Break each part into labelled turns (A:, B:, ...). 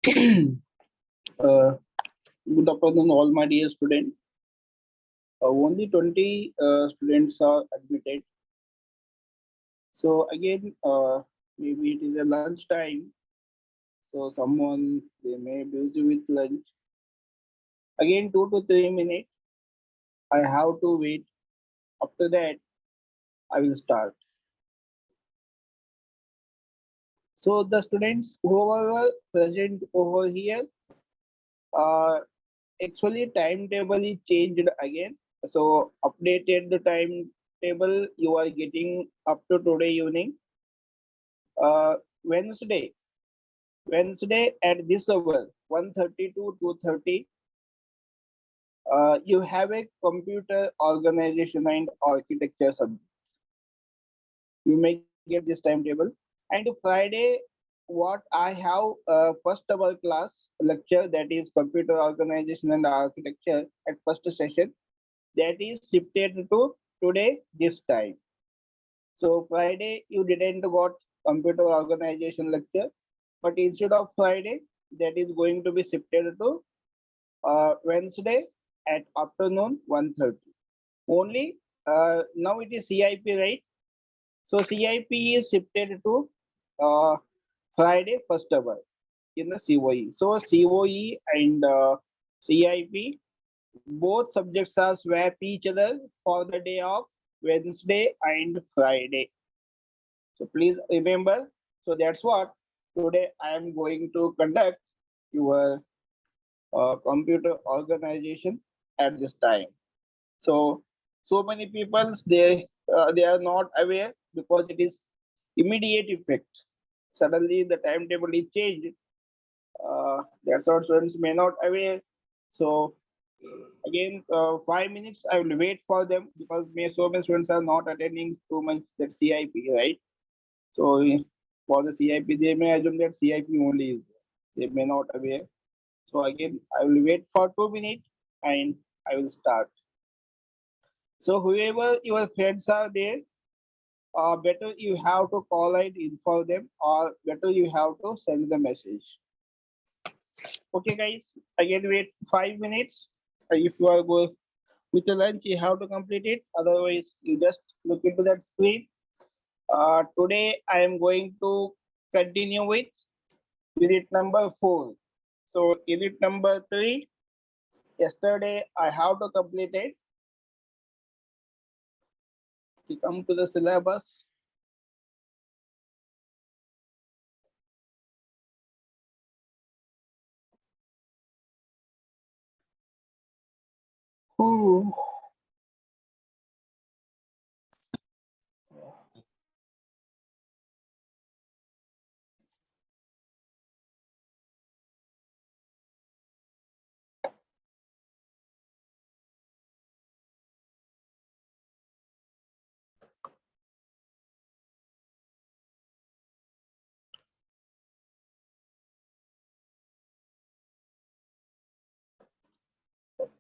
A: Uh, Good afternoon, all my dear students. Only 20 students are admitted. So again, maybe it is a lunch time. So someone they may be busy with lunch. Again, 2 to 3 minutes. I have to wait. After that, I will start. So the students who are present over here, uh, actually timetable is changed again. So updated the timetable you are getting up to today evening. Uh, Wednesday, Wednesday at this hour, 1:30 to 2:30, you have a computer organization and architecture subject. You may get this timetable. And Friday, what I have first hour class lecture, that is computer organization and architecture at first session, that is shifted to today this time. So Friday you didn't got computer organization lecture, but instead of Friday, that is going to be shifted to Wednesday at afternoon 1:30. Only now it is CIP, right? So CIP is shifted to uh, Friday first hour in the COE. So COE and CIP, both subjects are swap each other for the day of Wednesday and Friday. So please remember. So that's what today I am going to conduct your computer organization at this time. So so many people they are not aware because it is immediate effect. Suddenly the timetable is changed. That's what students may not aware. So again, 5 minutes I will wait for them because may so many students are not attending too much that CIP, right? So for the CIP, they may assume that CIP only is there. They may not aware. So again, I will wait for 2 minutes and I will start. So whoever your friends are there, better you have to call and inform them, or better you have to send the message. Okay, guys. Again, wait 5 minutes. If you are going with the lunch, you have to complete it. Otherwise, you just look into that screen. Today, I am going to continue with unit number 4. So unit number 3, yesterday I have to complete it. To come to the syllabus. Ooh.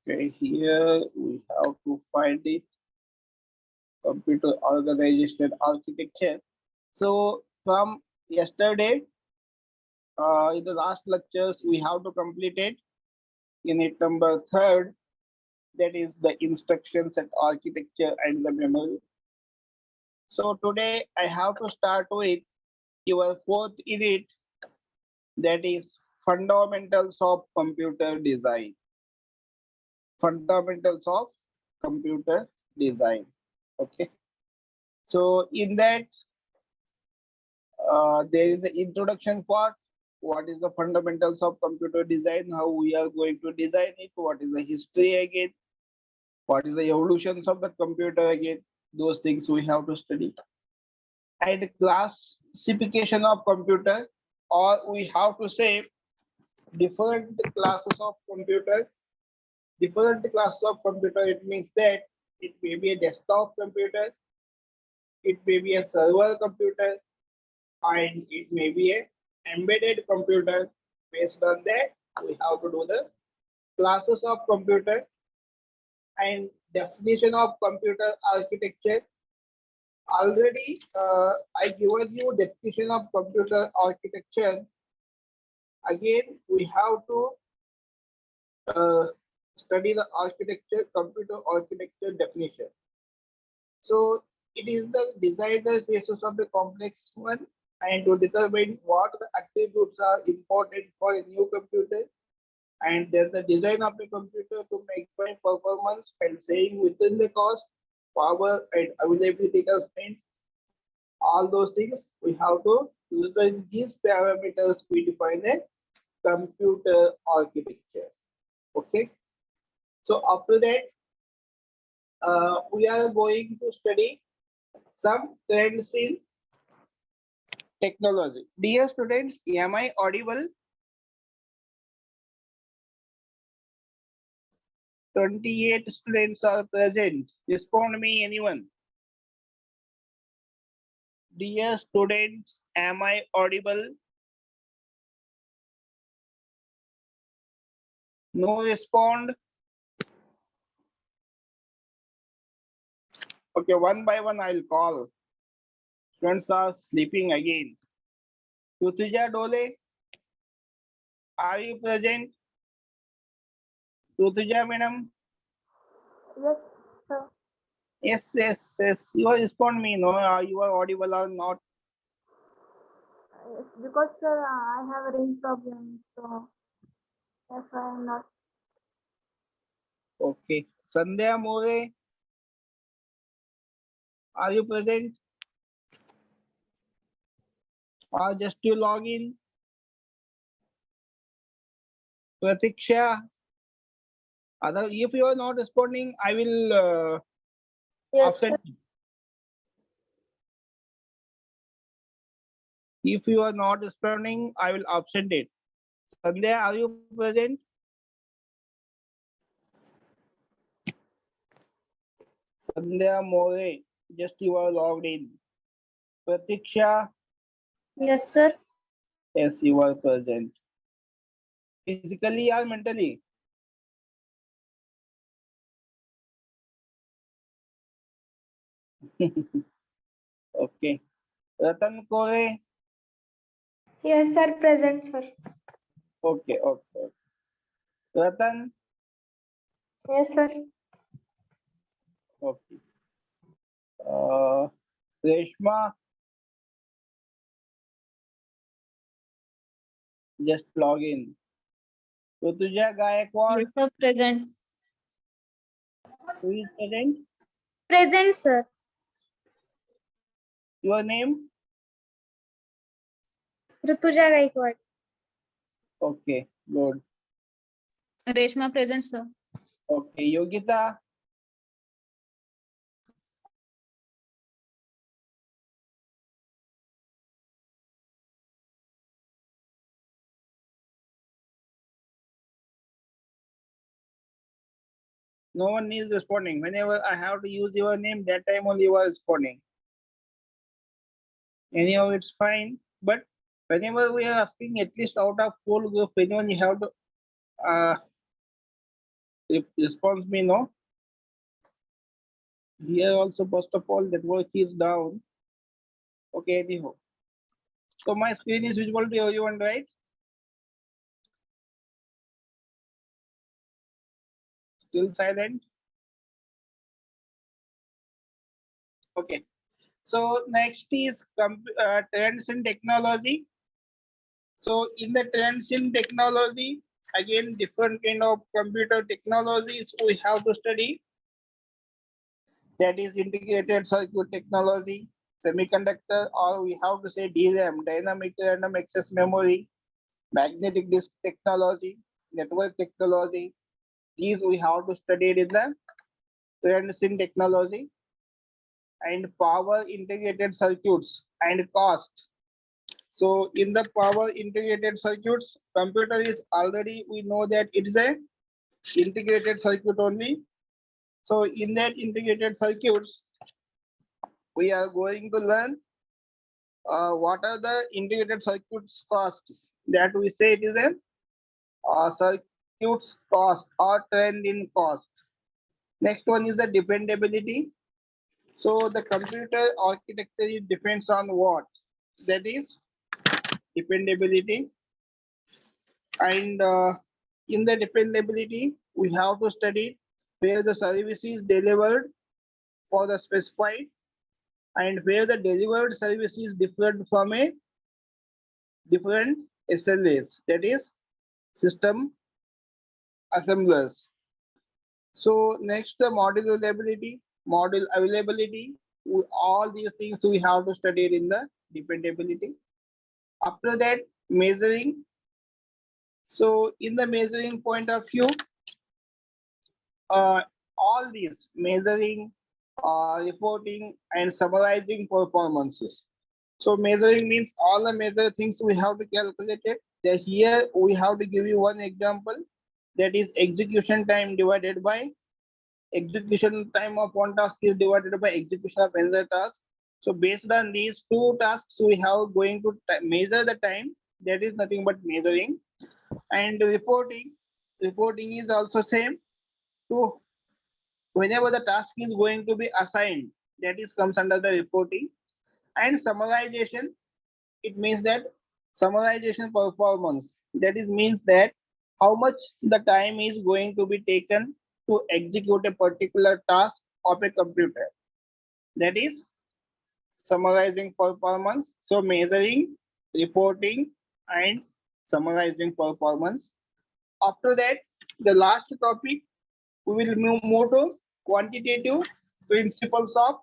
A: Okay, here we have to find it. Computer organization architecture. So from yesterday, in the last lectures, we have to complete it. Unit number 3rd, that is the instructions and architecture and the memory. So today I have to start with your 4th unit, that is fundamentals of computer design. Fundamentals of computer design. Okay. So in that, there is the introduction part. What is the fundamentals of computer design? How we are going to design it? What is the history again? What is the evolutions of the computer again? Those things we have to study. And classification of computer, or we have to say different classes of computer. Different classes of computer, it means that it may be a desktop computer, it may be a server computer, and it may be a embedded computer. Based on that, we have to do the classes of computer and definition of computer architecture. Already I given you definition of computer architecture again we have to study the architecture, computer architecture definition. So it is the designer basis of the complex one, and to determine what the attributes are important for a new computer, and then the design of the computer to maximize performance and staying within the cost, power and availability constraints. All those things we have to use these parameters we define a computer architecture. Okay. So after that, we are going to study some trends in technology. Dear students, am I audible? 28 students are present. Respond me, anyone. Dear students, am I audible? No respond. Okay, one by one I'll call. Students are sleeping again. Tutuja Dole, are you present? Tutuja madam?
B: Yes, sir.
A: Yes. You respond me. No, you are audible or not?
B: Yes, because sir, I have a range problem, so that's why I'm not.
A: Okay. Sandhya More, are you present? Or just to log in? Pratiksha, other if you are not responding, I will
B: Yes, sir.
A: absent. If you are not responding, I will absent it. Sandhya, are you present? Sandhya More, just you are logged in. Pratiksha,
B: Yes, sir.
A: yes, you are present. Physically or mentally? Okay. Ratan Kore,
B: Yes, sir. Present, sir.
A: okay. Ratan,
B: Yes, sir.
A: okay. Reshma, just log in. Rutuja Gaikwad,
B: Yes, sir. Present.
A: who is present?
B: Present, sir.
A: Your name?
B: Rutuja Gaikwad.
A: Okay, good.
C: Reshma present, sir.
A: Okay, Yogita, no one is responding. Whenever I have to use your name, that time only you are responding. Anyhow, it's fine. But whenever we are asking at least out of full group, anyone you have to response me, no? Here also, first of all, that work is down. Okay, anyhow. So my screen is visible to everyone, right? Still silent. Okay. So next is trends in technology. So in the trends in technology, again, different kind of computer technologies we have to study. That is integrated circuit technology, semiconductor, or we have to say DRAM, dynamic random access memory, magnetic disk technology, network technology. These we have to study in the trends in technology, and power integrated circuits and cost. So in the power integrated circuits, computer is already, we know that it is a integrated circuit only. So in that integrated circuits, we are going to learn what are the integrated circuits costs. That we say it is a circuits cost or trend in cost. Next one is the dependability. So the computer architecture depends on what? That is dependability. And in the dependability, we have to study where the service is delivered for the specified and where the delivered service is different from a different SLAs, that is system assemblers. So next, the module reliability, module availability, all these things we have to study it in the dependability. After that, measuring. So in the measuring point of view, uh, all these measuring, reporting, and summarizing performances. So measuring means all the measure things we have to calculate it. Here we have to give you one example, that is execution time divided by execution time of one task is divided by execution of another task. So based on these two tasks, we have going to measure the time. That is nothing but measuring. And reporting. Reporting is also same. To whenever the task is going to be assigned, that is comes under the reporting. And summarization, it means that summarization performance, that is means that how much the time is going to be taken to execute a particular task of a computer, that is summarizing performance. So measuring, reporting, and summarizing performance. After that, the last topic, we will move to quantitative principles of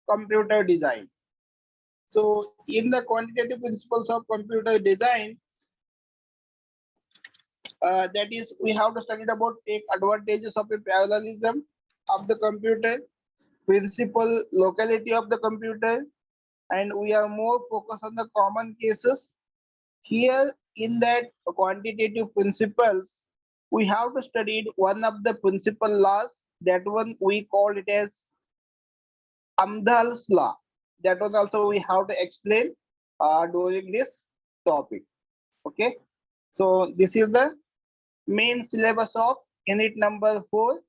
A: computer design. So in the quantitative principles of computer design, that is we have to study about take advantages of a parallelism of the computer, principal locality of the computer, and we are more focused on the common cases. Here in that quantitative principles, we have to study one of the principal laws, that one we call it as Amdahl's law. That one also we have to explain during this topic. Okay, so this is the main syllabus of unit number 4,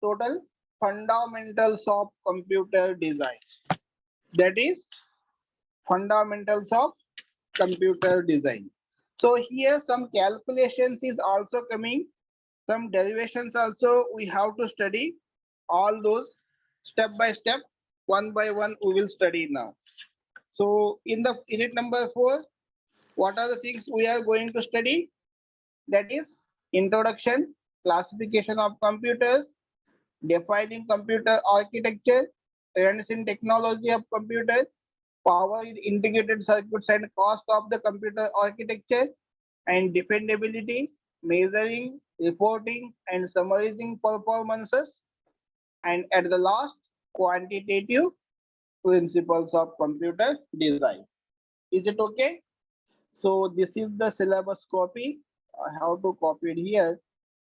A: total fundamentals of computer design. That is fundamentals of computer design. So here some calculations is also coming, some derivations also we have to study. All those step by step, one by one we will study now. So in the unit number 4, what are the things we are going to study? That is introduction, classification of computers, defining computer architecture, trends in technology of computers, power in integrated circuits and cost of the computer architecture, and dependability, measuring, reporting, and summarizing performances, and at the last, quantitative principles of computer design. Is it okay? So this is the syllabus copy. I have to copy it here,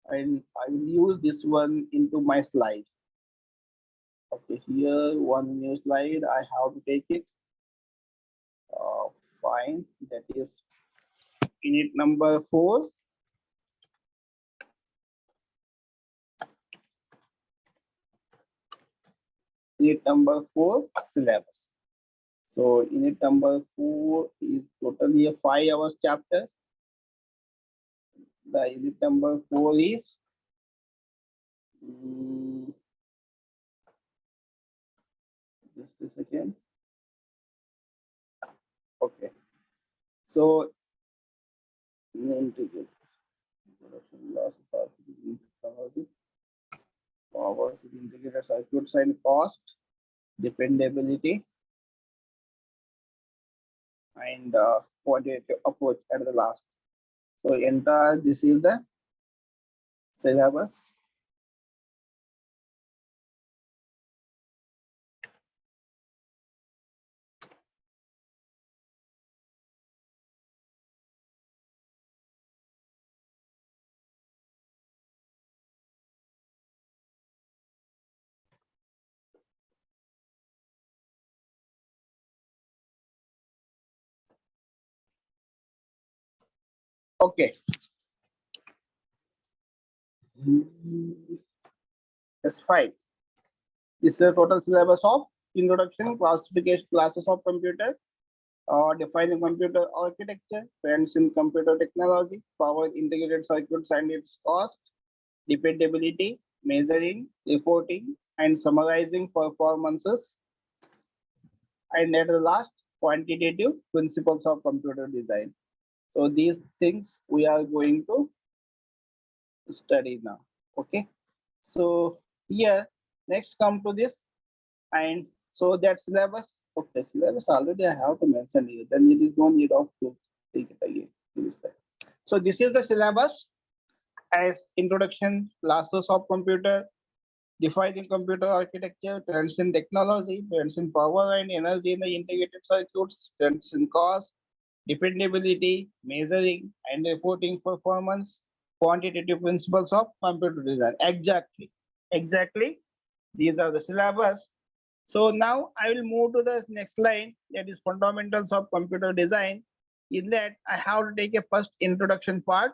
A: and I will use this one into my slide. Okay, here one new slide. I have to take it. Fine. That is unit number 4. Unit number 4 syllabus. So unit number 4 is totally a 5 hours chapter. The unit number 4 is just a second. Okay. So integrated production losses are technology, powers integrated circuits and cost, dependability, and quantitative approach at the last. So entire this is the syllabus. Okay. That's fine. This is the total syllabus of introduction, classification, classes of computer, Defining computer architecture, trends in computer technology, power integrated circuits and its cost, dependability, measuring, reporting, and summarizing performances, and at the last, quantitative principles of computer design. So these things we are going to study now. Okay. So here, next come to this, and so that syllabus. Okay, syllabus already I have to mention here. Then it is no need of to take it again. So this is the syllabus as introduction, classes of computer, defining computer architecture, trends in technology, trends in power and energy in the integrated circuits, trends in cost, dependability, measuring and reporting performance, quantitative principles of computer design. Exactly. These are the syllabus. So now I will move to the next line, that is fundamentals of computer design. In that I have to take a first introduction part.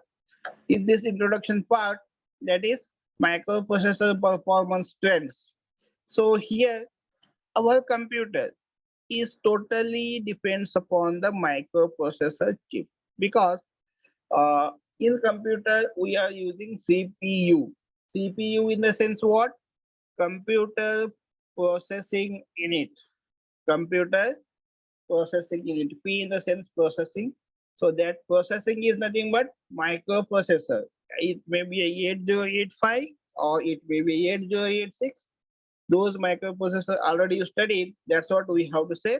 A: In this introduction part, that is microprocessor performance trends. So here our computer is totally depends upon the microprocessor chip, because uh, in computer we are using CPU. CPU in the sense what? Computer processing unit. Computer processing unit. P in the sense processing. So that processing is nothing but microprocessor. It may be a 8085 or it may be 8086. Those microprocessor already you studied. That's what we have to say.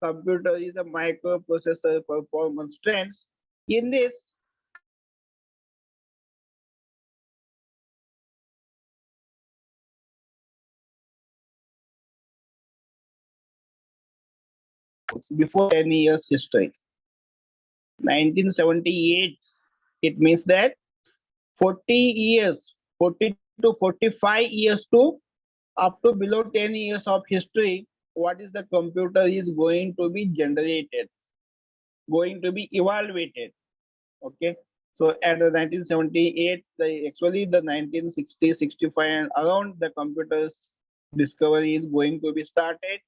A: Computer is a microprocessor performance trends. In this, before 10 years history, 1978, it means that 40 years, 40 to 45 years to up to below 10 years of history, what is the computer is going to be generated, going to be evaluated. Okay. So at the 1978, actually the 1960, 65 and around the computers discovery is going to be started,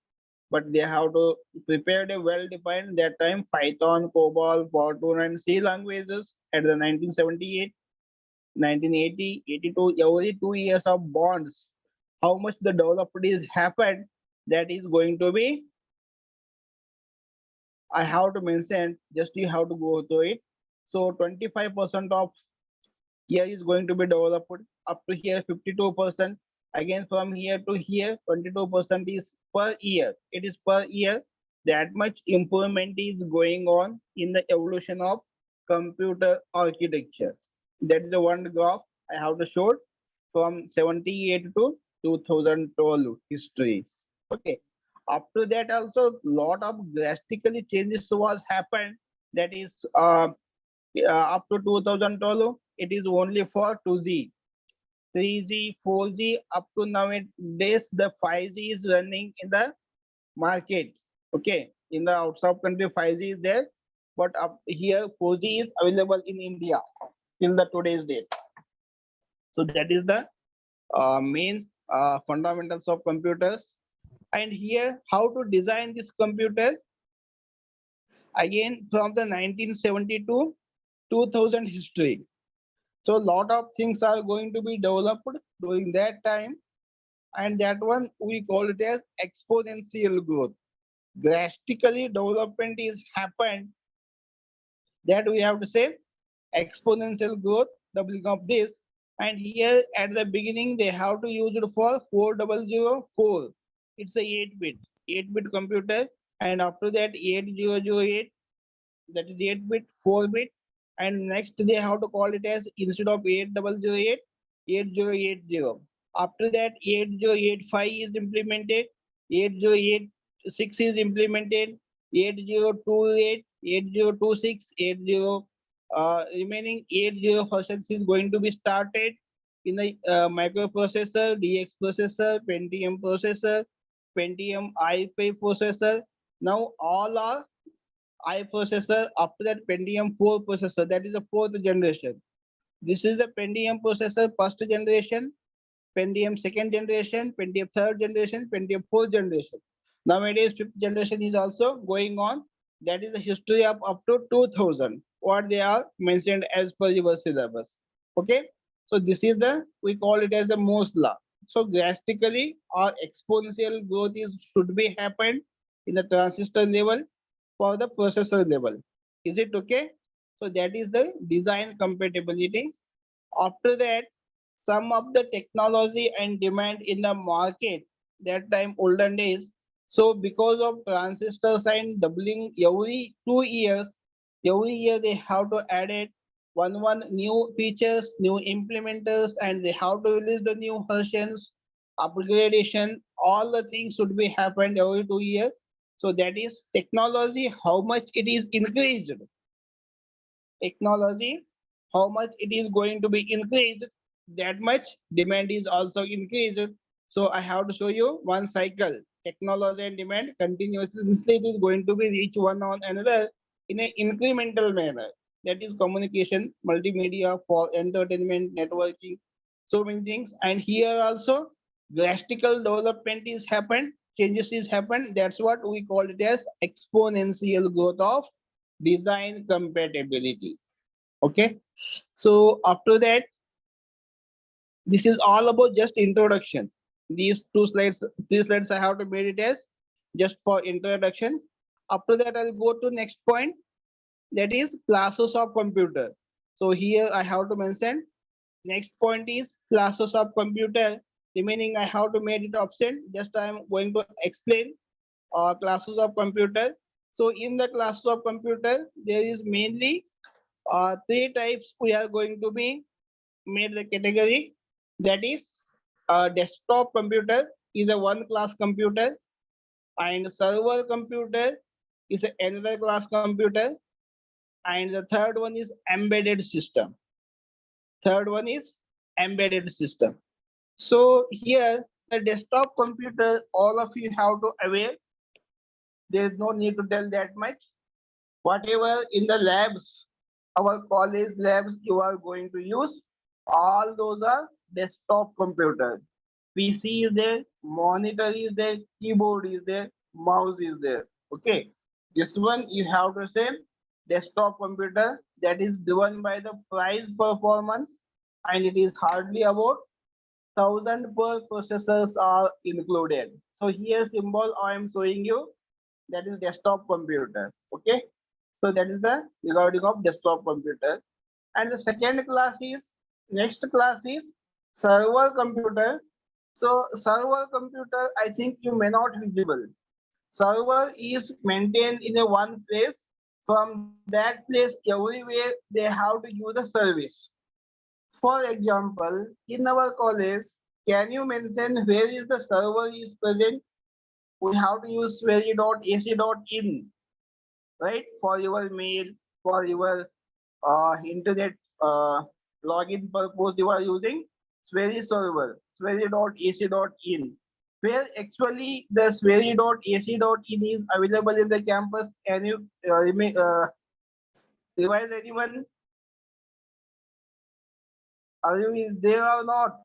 A: but they have to prepare a well-defined that time Python, COBOL, Fortran and C languages at the 1978, 1980, 82, every 2 years of bonds. How much the development is happened, that is going to be, I have to mention, just you have to go through it. So 25% of here is going to be developed, up to here 52%. Again from here to here 22% is per year. It is per year. That much improvement is going on in the evolution of computer architecture. That is the one graph I have to show from 78 to 2012 histories. Okay. Up to that also lot of drastically changes was happened. That is up to 2012 it is only for 2G, 3G, 4G. Up to nowadays the 5G is running in the market. Okay, in the outside country 5G is there, but up here 4G is available in India till the today's date. So that is the main fundamentals of computers. And here how to design this computer, again from the 1972 2000 history. So a lot of things are going to be developed during that time, and that one we call it as exponential growth. Drastically development is happened, that we have to say exponential growth, doubling of this. And here at the beginning they have to use it for 4004. It's a 8-bit computer, and after that 8008, that is 8-bit, 4-bit, and next they have to call it as, instead of 8008, 8080. After that 8085 is implemented, 8086 is implemented, 8028, 8026, 80 remaining 80 versions is going to be started in the microprocessor, DX processor, Pentium processor, Pentium i5 processor. Now all are I processor. After that Pentium 4 processor, that is the fourth generation. This is the Pentium processor first generation, Pentium second generation, Pentium third generation, Pentium fourth generation. Nowadays fifth generation is also going on. That is the history of up to 2000. What they are mentioned as per your syllabus. Okay. So this is the, we call it as the Moore's law. So drastically or exponential growth is should be happened in the transistor level for the processor level. Is it okay? So that is the design compatibility. After that, some of the technology and demand in the market that time olden days. So because of transistors and doubling every year they have to add it one new features, new implementers, and they have to release the new versions, upgradation. All the things should be happened every 2 years. So that is technology, how much it is increased, technology, how much it is going to be increased, that much demand is also increased. So I have to show you one cycle. Technology and demand continuously it is going to be reach one on another in an incremental manner. That is communication, multimedia for entertainment, networking, so many things. And here also drastical development is happened, changes is happened. That's what we call it as exponential growth of design compatibility. Okay. So after that, this is all about just introduction. These two slides, 3 slides I have to made it as just for introduction. After that, I'll go to next point, that is classes of computer. So here I have to mention next point is classes of computer. Remaining I have to make it option. Just I am going to explain classes of computer. So in the classes of computer, there is mainly three types we are going to be made the category. That is a desktop computer is a one class computer, and server computer is another class computer, and the third one is embedded system. Third one is embedded system. So here the desktop computer, all of you have to aware. There is no need to tell that much. Whatever in the labs, our college labs you are going to use, all those are desktop computer. PC is there, monitor is there, keyboard is there, mouse is there. Okay. This one you have to say desktop computer, that is driven by the price performance, and it is hardly about 1000 per processors are included. So here symbol I am showing you, that is desktop computer. Okay. So that is the regarding of desktop computer. And the second class is, next class is server computer. So server computer, I think you may not visible. Server is maintained in a one place. From that place, everywhere they have to use the service. For example, in our college, can you mention where is the server is present? We have to use query.ac.in, right? For your mail, for your internet login purpose, you are using Sweri server, sweri.ac.in, where actually the sweri.ac.in is available in the campus. Can you revise anyone? Are you there or not?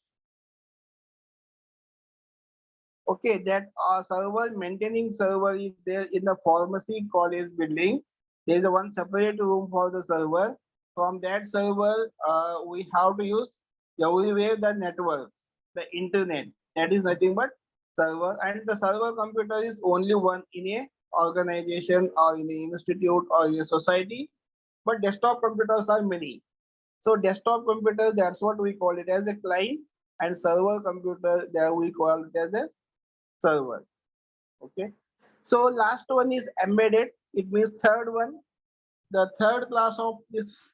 A: Okay, that server, maintaining server is there in the pharmacy college building. There is a one separate room for the server. From that server, we have to use everywhere the network, the internet. That is nothing but server, and the server computer is only one in a organization or in a institute or in a society. But desktop computers are many. So desktop computer, that's what we call it as a client, and server computer, that we call it as a server. Okay. So last one is embedded. It means third one. The third class of this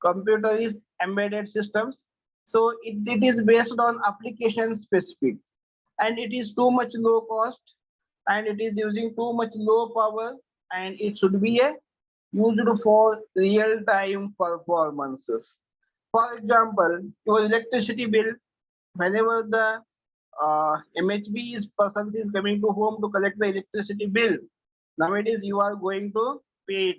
A: computer is embedded systems. So it is based on application specific, and it is too much low cost, and it is using too much low power, and it should be a used for real time performances. For example, your electricity bill, whenever the MHB is persons is coming to home to collect the electricity bill. Nowadays, you are going to pay it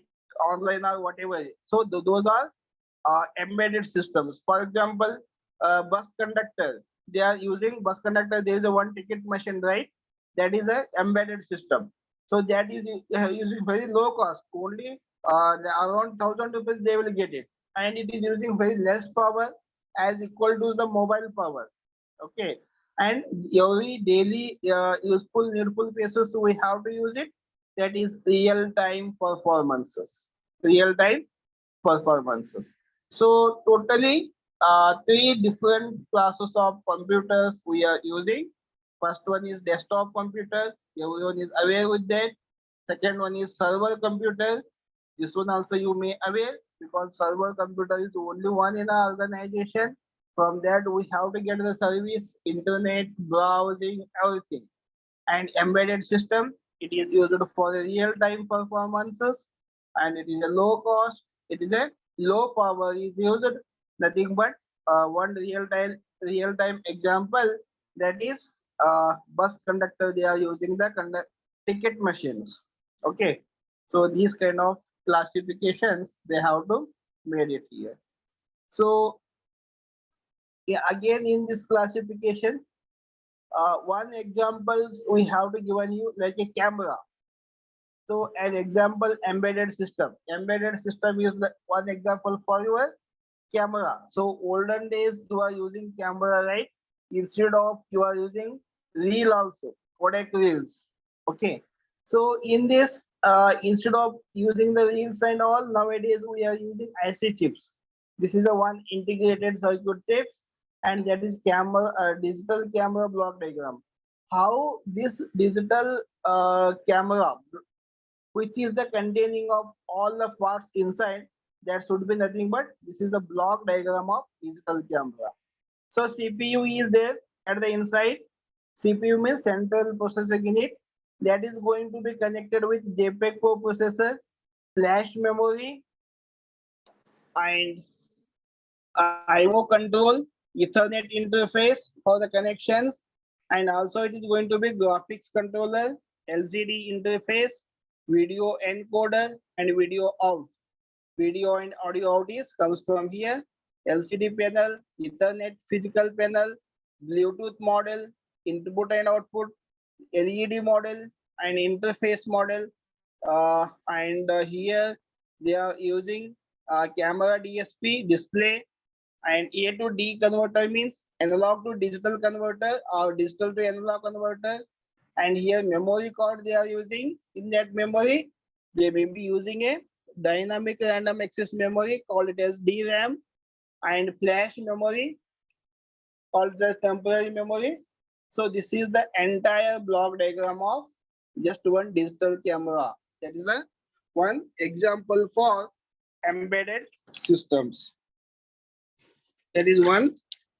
A: online or whatever. So those are embedded systems. For example, bus conductor. They are using bus conductor. There is a one ticket machine, right? That is a embedded system. So that is using very low cost. Only around 1,000 rupees they will get it, and it is using very less power as equal to the mobile power. Okay, and every daily useful needful basis we have to use it. That is real time performances. Real time performances. So totally three different classes of computers we are using. First one is desktop computer. Everyone is aware with that. Second one is server computer. This one also you may aware because server computer is only one in our organization. From that we have to get the service, internet, browsing, everything. And embedded system, it is used for real-time performances, and it is a low cost, it is a low power, is used nothing but one real-time example, that is bus conductor, they are using the conduct ticket machines. Okay, so these kind of classifications they have to made it here. So yeah, again in this classification, one examples we have to given you like a camera. So an example, embedded system. Embedded system is the one example for your camera. So olden days you are using camera, right? Instead of you are using reel also, Kodak reels. Okay. So in this, instead of using the reels and all, nowadays we are using IC chips. This is a one integrated circuit chips, and that is camera, digital camera block diagram. How this digital camera, which is the containing of all the parts inside, that should be nothing but this is the block diagram of digital camera. So CPU is there at the inside. CPU means central processing unit, that is going to be connected with JPEG coprocessor, flash memory, and IO control, Ethernet interface for the connections, and also it is going to be graphics controller, LCD interface, video encoder, and video out. Video and audio out is comes from here. LCD panel, Ethernet physical panel, Bluetooth model, input and output, LED model, and interface model. And here they are using camera DSP display, and A to D converter means analog to digital converter or digital to analog converter. And here memory card they are using. In that memory, they may be using a dynamic random access memory, called it as DRAM, and flash memory, called the temporary memory. So this is the entire block diagram of just one digital camera. That is a one example for embedded systems. That is one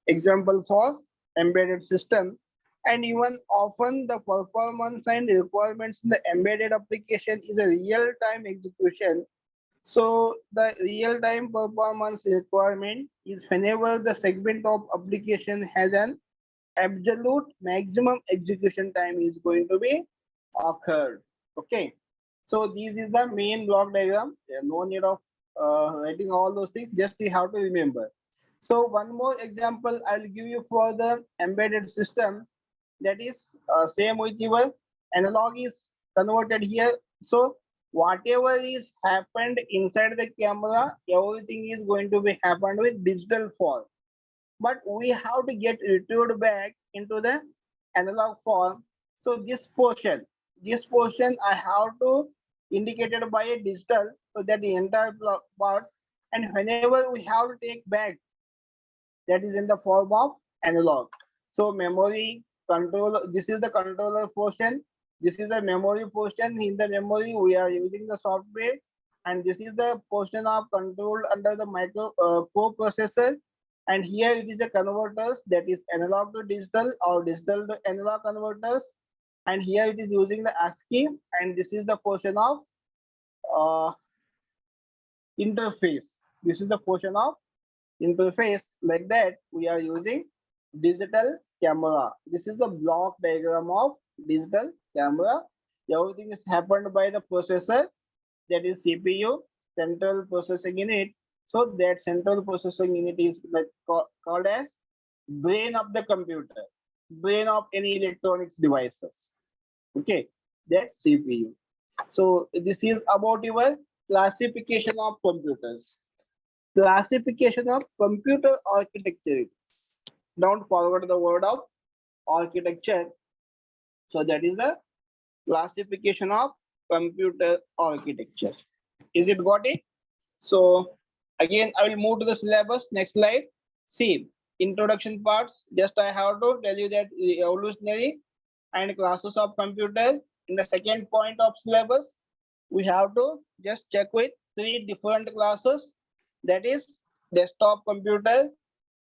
A: example for embedded system. And even often the performance and requirements in the embedded application is a real-time execution. So the real-time performance requirement is whenever the segment of application has an absolute maximum execution time is going to be occurred. Okay, so this is the main block diagram. There no need of writing all those things, just you have to remember. So one more example I'll give you for the embedded system, that is same with your analog is converted here. So whatever is happened inside the camera, everything is going to be happened with digital form, but we have to get retrieved back into the analog form. So this portion I have to indicated by a digital, so that the entire parts, and whenever we have to take back, that is in the form of analog. So memory control, this is the controller portion, this is the memory portion. In the memory we are using the software, and this is the portion of controlled under the micro coprocessor. And here it is the converters, that is analog to digital or digital to analog converters. And here it is using the ASCII, and this is the portion of uh, interface. This is the portion of interface. Like that we are using digital camera. This is the block diagram of digital camera. Everything is happened by the processor, that is CPU, central processing unit. So that central processing unit is like called as brain of the computer, brain of any electronics devices. Okay, that's CPU. So this is about your classification of computers. Classification of computer architecture. Don't forget the word of architecture. So that is the classification of computer architecture. Is it got it? So again, I will move to the syllabus. Next slide. See, introduction parts. Just I have to tell you that evolutionary and classes of computers. In the second point of syllabus, we have to just check with three different classes. That is desktop computer,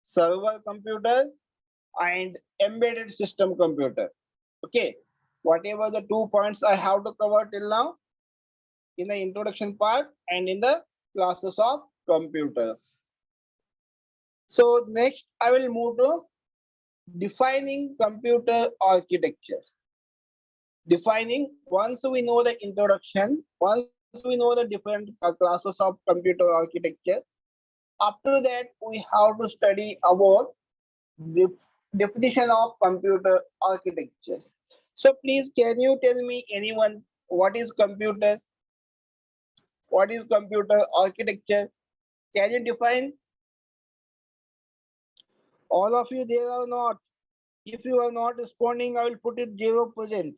A: server computer, and embedded system computer. Okay, whatever the 2 points I have to cover till now in the introduction part and in the classes of computers. So next I will move to defining computer architecture. Defining, once we know the introduction, once we know the different classes of computer architecture, after that we have to study about the definition of computer architecture. So please, can you tell me anyone what is computer? What is computer architecture? Can you define? All of you there or not? If you are not responding, I will put it 0%.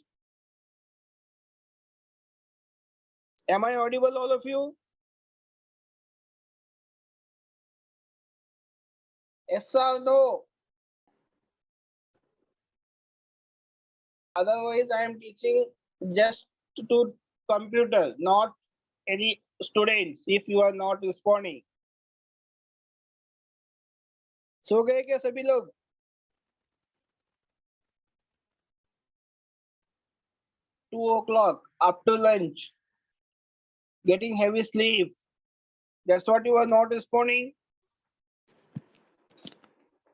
A: Am I audible, all of you? Yes or no? Otherwise, I am teaching just to computer, not any students. If you are not responding, सो गए क्या सभी लोग? 2 o'clock after lunch, getting heavy sleep. That's what you are not responding.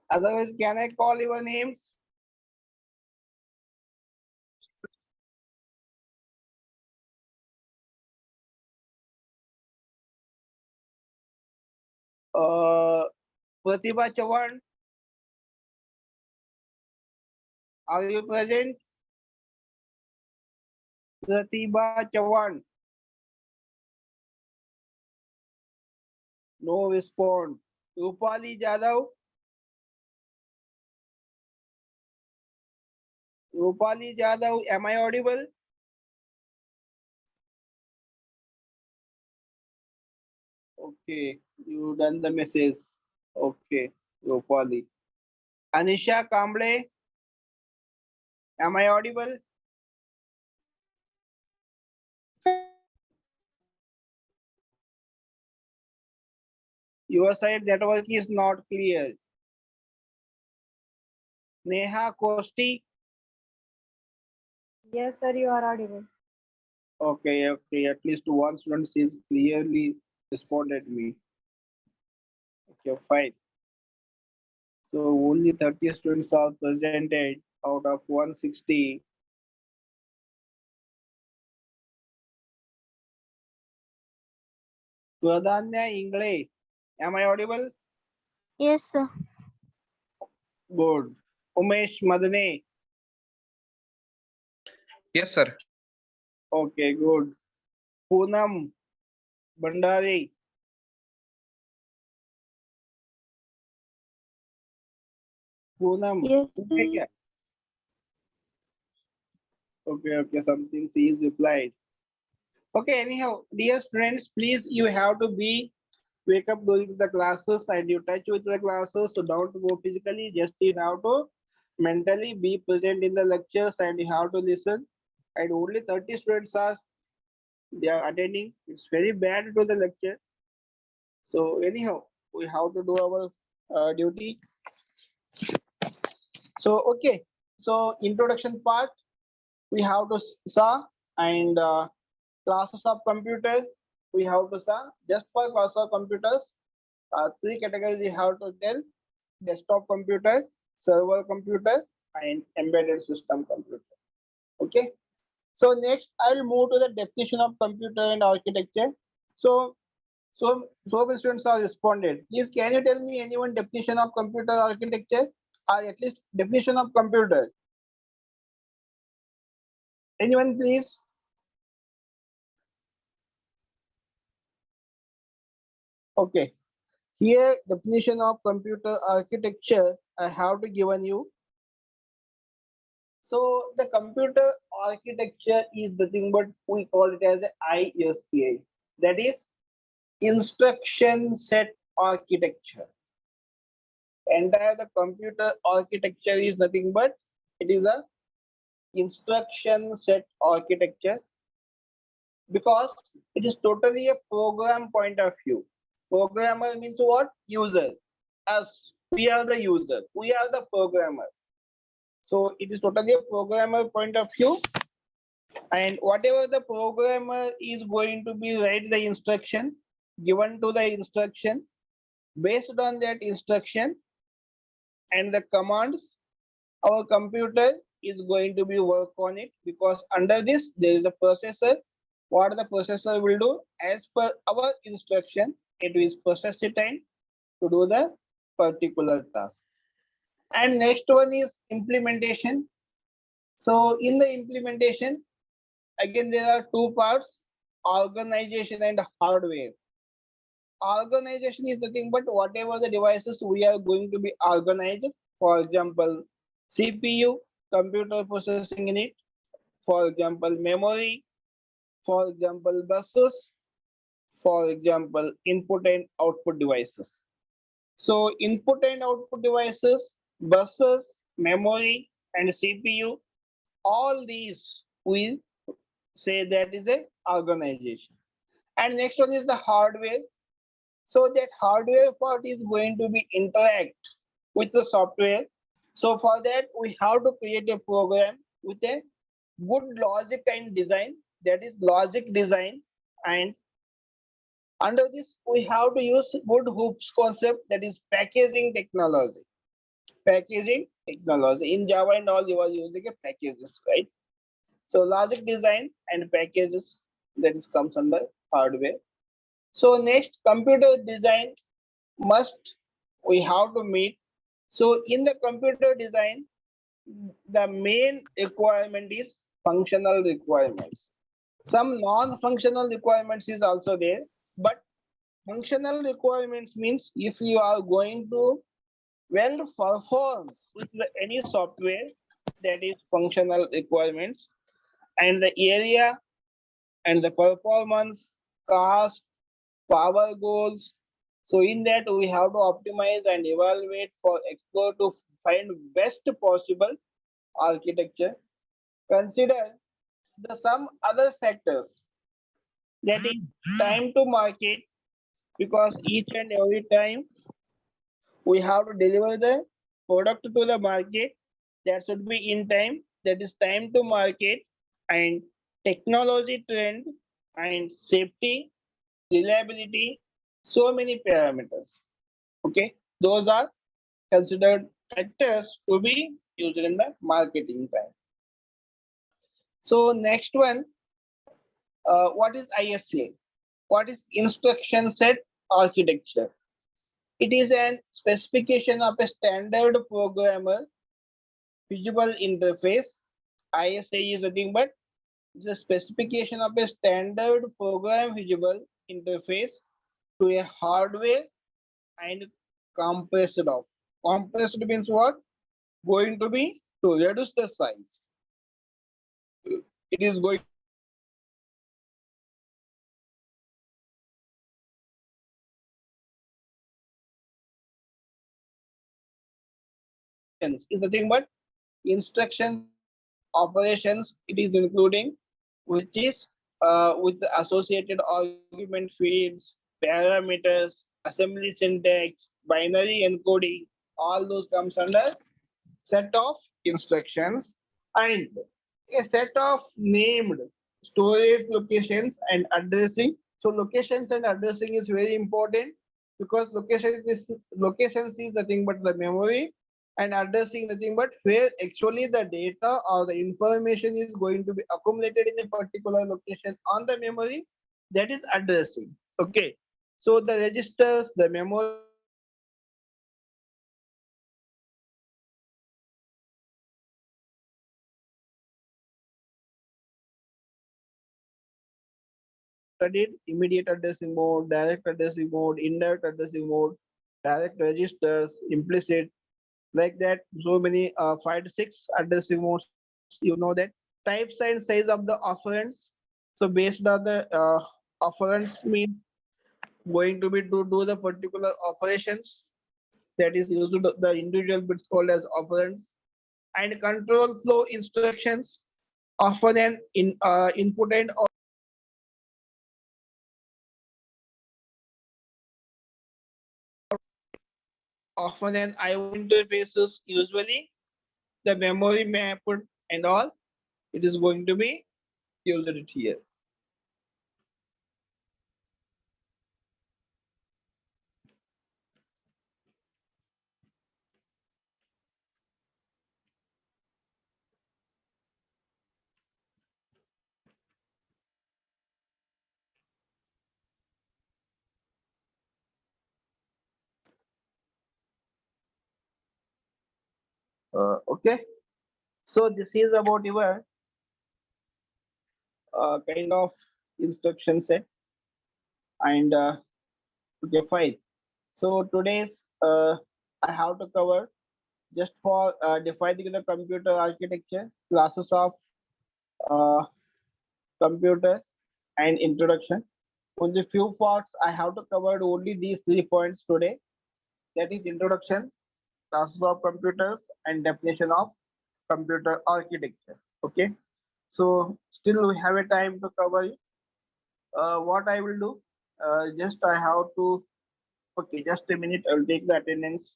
A: Otherwise, can I call your names? Pratibha Chavan, are you present? Pratibha Chavan. No response. Rupali Jadhav. Rupali Jadhav, am I audible? Okay, you done the message. Okay, Rupali. Anisha Kamble, am I audible? Your side network is not clear. Neha Kosti.
B: Yes, sir, you are audible.
A: Okay, okay. At least one student is clearly responded me. Okay, fine. So only 30 students are presented out of 160. Pradanya Ingle, am I audible?
C: Yes, sir.
A: Good. Umesh Madane.
D: Yes, sir.
A: Okay, good. Poonam Bandari. Poonam.
B: Yes,
A: Okay,
B: sir.
A: okay, okay. Something she is replied. Okay, anyhow, dear friends, please you have to be wake up during the classes and you touch with the classes. So don't go physically, just you have to mentally be present in the lectures and you have to listen. And only 30 students are they are attending. It's very bad to the lecture. So anyhow, we have to do our duty. So okay, so introduction part we have to saw and classes of computers we have to saw. Just for class of computers, three categories you have to tell: desktop computers, server computers, and embedded system computer. Okay. So next, I will move to the definition of computer and architecture. So, so many students are responded. Please, can you tell me anyone definition of computer architecture, or at least definition of computers? Anyone, please? Okay. Here definition of computer architecture I have to given you. So the computer architecture is nothing but we call it as a ISA. That is instruction set architecture. Entire the computer architecture is nothing but it is a instruction set architecture because it is totally a program point of view. Programmer means what? User. Us. We are the user. We are the programmer. So it is totally a programmer point of view. And whatever the programmer is going to be write the instruction, given to the instruction, based on that instruction and the commands, our computer is going to be work on it because under this there is a processor. What the processor will do as per our instruction, it is process it time to do the particular task. And next one is implementation. So in the implementation, again there are two parts, organization and hardware. Organization is nothing but whatever the devices we are going to be organized. For example, CPU, computer processing unit. For example, memory. For example, buses. For example, input and output devices. So input and output devices, buses, memory, and CPU, all these we say that is a organization. And next one is the hardware. So that hardware part is going to be interact with the software. So for that we have to create a program with a good logic and design, that is logic design. And under this we have to use good hoops concept, that is packaging technology. Packaging technology in Java and all you are using a packages, right? So logic design and packages, that is comes under hardware. So next, computer design must we have to meet. So in the computer design, the main requirement is functional requirements. Some non-functional requirements is also there, but functional requirements means if you are going to well perform with any software, that is functional requirements. And the area and the performance, cost, power goals. So in that we have to optimize and evaluate for explore to find best possible architecture. Consider the some other factors, that is time to market, because each and every time we have to deliver the product to the market, that should be in time, that is time to market. And technology trend and safety, reliability, so many parameters. Okay, those are considered factors to be used in the marketing time. So next one, what is ISA? What is instruction set architecture? It is an specification of a standard programmer visual interface. ISA is nothing but the specification of a standard program visual interface to a hardware and compressed off. Compressed means what? Going to be to reduce the size. It is going is nothing but instruction operations. It is including which is with the associated argument fields, parameters, assembly syntax, binary encoding. All those comes under set of instructions and a set of named storage locations and addressing. So locations and addressing is very important because locations is nothing but the memory and addressing nothing but where actually the data or the information is going to be accumulated in a particular location on the memory, that is addressing. Okay, so the registers, the memory, studied immediate addressing mode, direct addressing mode, indirect addressing mode, direct registers, implicit, like that. So many 5 to 6 addressing modes. You know that types and size of the operands. So based on the operands mean going to be to do the particular operations that is used the individual bits called as operands, and control flow instructions often an input and often an IO interfaces, usually the memory map and all. It is going to be used it here. Okay, so this is about your kind of instruction set, and okay, fine. So today's I have to cover just for defining the computer architecture, classes of uh, computers, and introduction. Only few parts I have to cover only these 3 points today. That is introduction, classes of computers, and definition of computer architecture. Okay. So still we have a time to cover it. What I will do, just I have to, okay, just a minute, I'll take the attendance.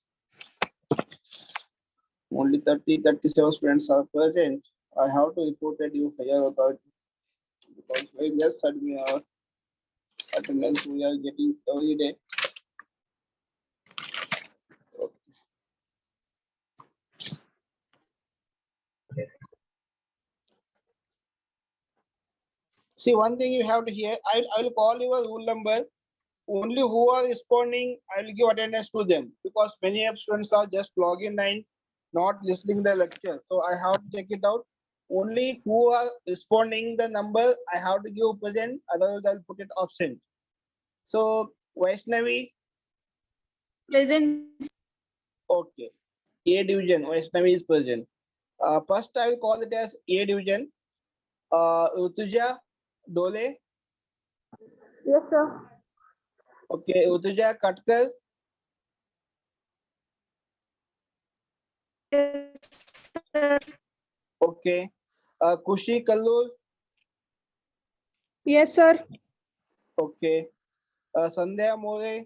A: Only 37 students are present. I have to report that you higher authority because I just said me our attendance we are getting every day. See, one thing you have to hear, I'll call your rule number. Only who are responding, I'll give attendance to them because many of students are just logging in, not listening the lecture. So I have to check it out. Only who are responding the number, I have to give present, otherwise I'll put it absent. So Vaishnavi,
C: Present.
A: okay. A division, Vaishnavi is present. First I will call it as A division. Rutuja, Dole,
B: Yes, sir.
A: okay. Rutuja, Katkar,
B: Yes, sir.
A: okay. Kushi, Kallur,
C: Yes, sir.
A: okay. Sandhya More,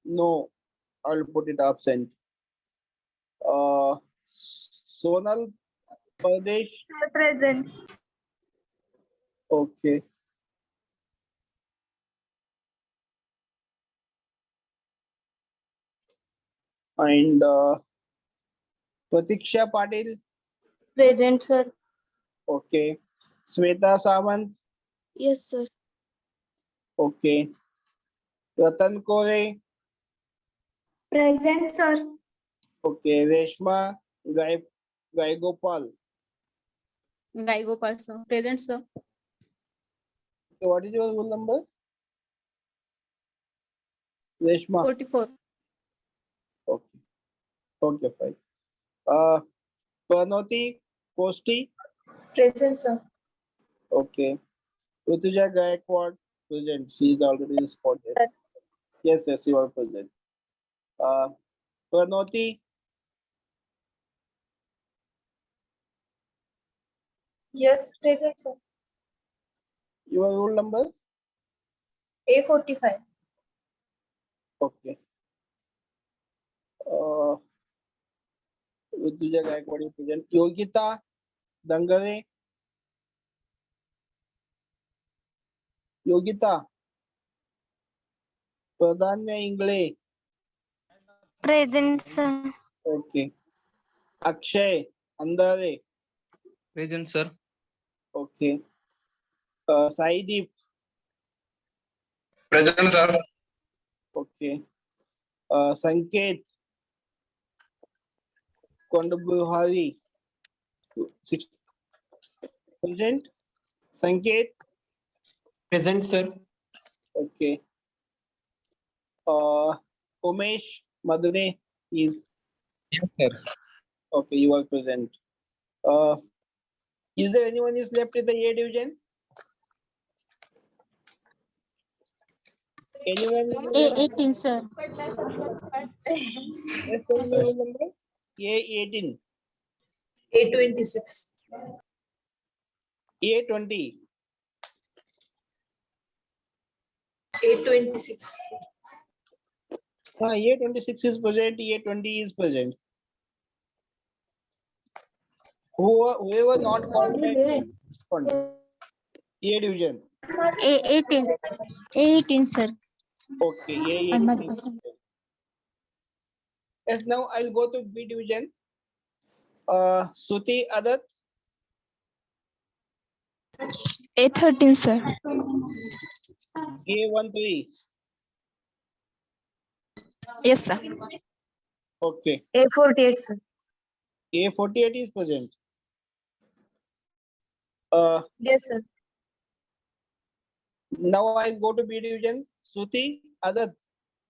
A: no, I'll put it absent. Sonal Pradesh,
B: Sir, present.
A: okay. And Pratiksha Patil,
B: Present, sir.
A: okay. Sweta Samant,
B: Yes, sir.
A: okay. Ratan Kore,
B: Present, sir.
A: okay. Reshma Gai Gopal,
C: Guy Gopal, sir. Present, sir.
A: okay. What is your roll number? Reshma,
C: 44.
A: okay. Okay, fine. Uh, Pranoti Kosti,
B: Present, sir.
A: okay. Rutuja Gaikwad, present. She is already responded.
B: Sir.
A: Yes, yes, you are present. Uh, Pranoti,
B: Yes, present, sir.
A: your roll number?
B: A45.
A: Okay. Rutuja Gaikwad is present. Yogita Dangare, Yogita, Pradanya Ingle,
B: Present, sir.
A: okay. Akshay Andare,
D: Present, sir.
A: okay. Saideep,
D: Present, sir.
A: okay. Sanket Kondabuhari, present. Sanket,
E: Present, sir.
A: okay. Umesh Madane is
D: Yes, sir.
A: okay. You are present. Uh, is there anyone is left in the A division? Anyone?
B: A18, sir.
A: Yes, tell me roll number. A18.
C: A26.
A: A20.
C: A26.
A: A26 is present. A20 is present. Whoever not called back respond. A division.
B: A18. A18, sir.
A: Okay. A18. Yes, now I'll go to B division. Suti Adat.
B: A13, sir.
A: A13.
B: Yes, sir.
A: Okay.
C: A48, sir.
A: A48 is present. Uh,
C: Yes, sir.
A: now I go to B division. Suti Adat.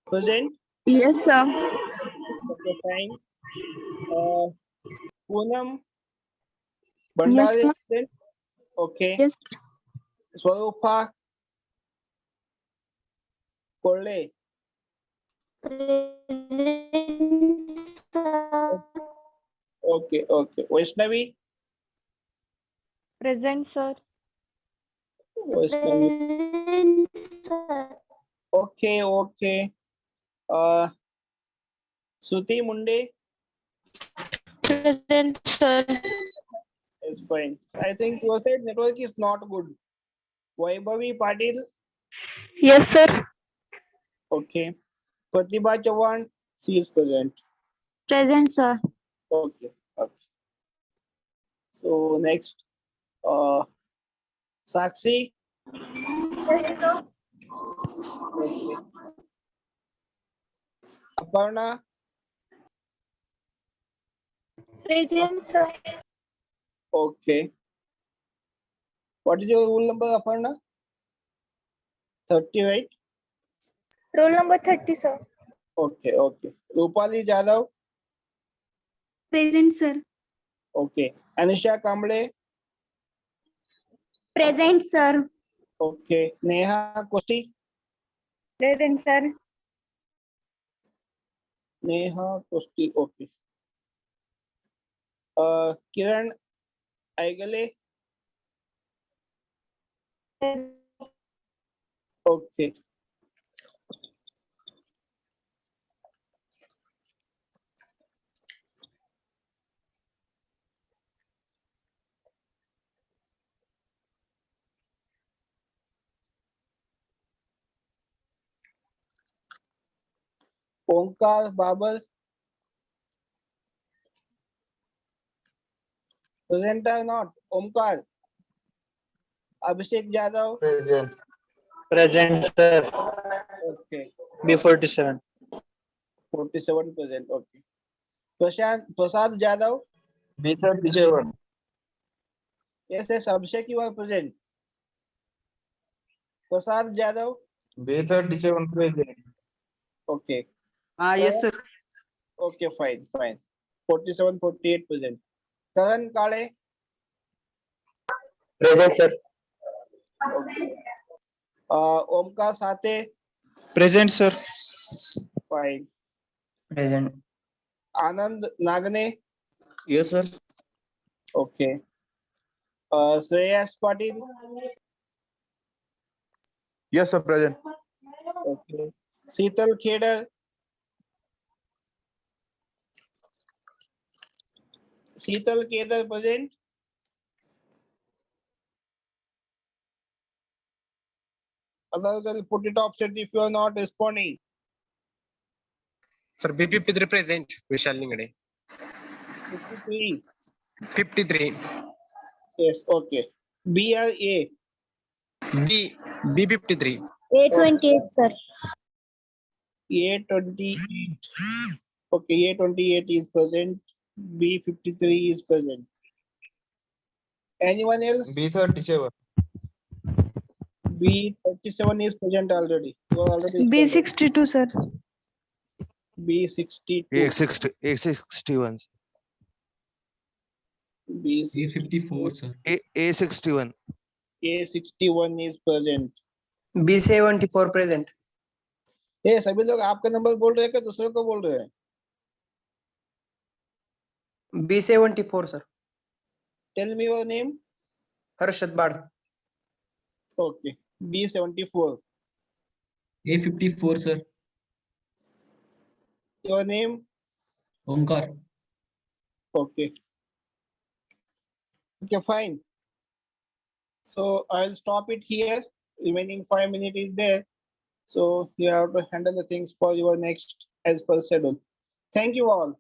A: Present.
B: Yes, sir.
A: Okay, fine. Poonam
B: Yes,
A: Bandari
B: sir.
A: present. Okay.
B: Yes.
A: Swarupa Kolle. Okay, okay. Vaishnavi.
B: Present, sir.
A: Vaishnavi. Okay, okay. Suti Munde
B: Present, sir.
A: is fine. I think your side network is not good. Vaibhavi Patil.
B: Yes, sir.
A: Okay. Pratibha Chavan. She is present.
B: Present, sir.
A: Okay. Okay. So next, Sakshi. Okay. Aparna.
B: Present, sir.
A: Okay. What is your roll number, Aparna? 30, right?
B: Roll number 30, sir.
A: Okay, okay. Rupali Jadhav.
C: Present, sir.
A: Okay. Anisha Kamble.
B: Present, sir.
A: Okay. Neha Kosti.
B: Present, sir.
A: Neha Kosti. Okay. Kiran Aigale. Okay. Omkar Babar. Present or not? Omkar. Abhishek Jadhav.
E: Present. Present, sir.
A: Okay.
E: B47.
A: 47 present. Okay. Prasad Jadhav.
E: B37.
A: Yes, yes. Abhishek, you are present. Prasad Jadhav.
E: B37 present.
A: Okay.
E: Yes, sir.
A: Okay, fine, fine. 47, 48 present. Karan Kale.
E: Present, sir.
A: Okay. Omkar Sate.
D: Present, sir.
A: Fine.
E: Present.
A: Anand Nagne.
E: Yes, sir.
A: Okay. Shreyas Patil.
D: Yes, sir. Present.
A: Okay. Sheetal Khedar. Sheetal Khedar present. Otherwise, I'll put it opposite if you are not responding.
F: Sir, BP present. Vishal Ningade.
A: 53.
F: 53.
A: Yes, okay. BRA.
F: B53.
B: A28, sir.
A: A28. Okay, A28 is present. B53 is present. Anyone else?
E: B37.
A: B37 is present already. You are already
B: B62, sir.
A: B62.
G: A61.
A: B60.
H: A54, sir.
G: A61.
A: A61 is present.
E: B74 present.
A: ये सभी लोग आपका number बोल रहे हैं कि दूसरे को बोल रहे हैं?
E: B74 sir.
A: Tell me your name.
E: Harshad Bad.
A: Okay. B74.
H: A54, sir.
A: Your name.
H: Omkar.
A: Okay. Okay, fine. So I'll stop it here. Remaining 5 minutes is there. So you have to handle the things for your next as per schedule. Thank you all.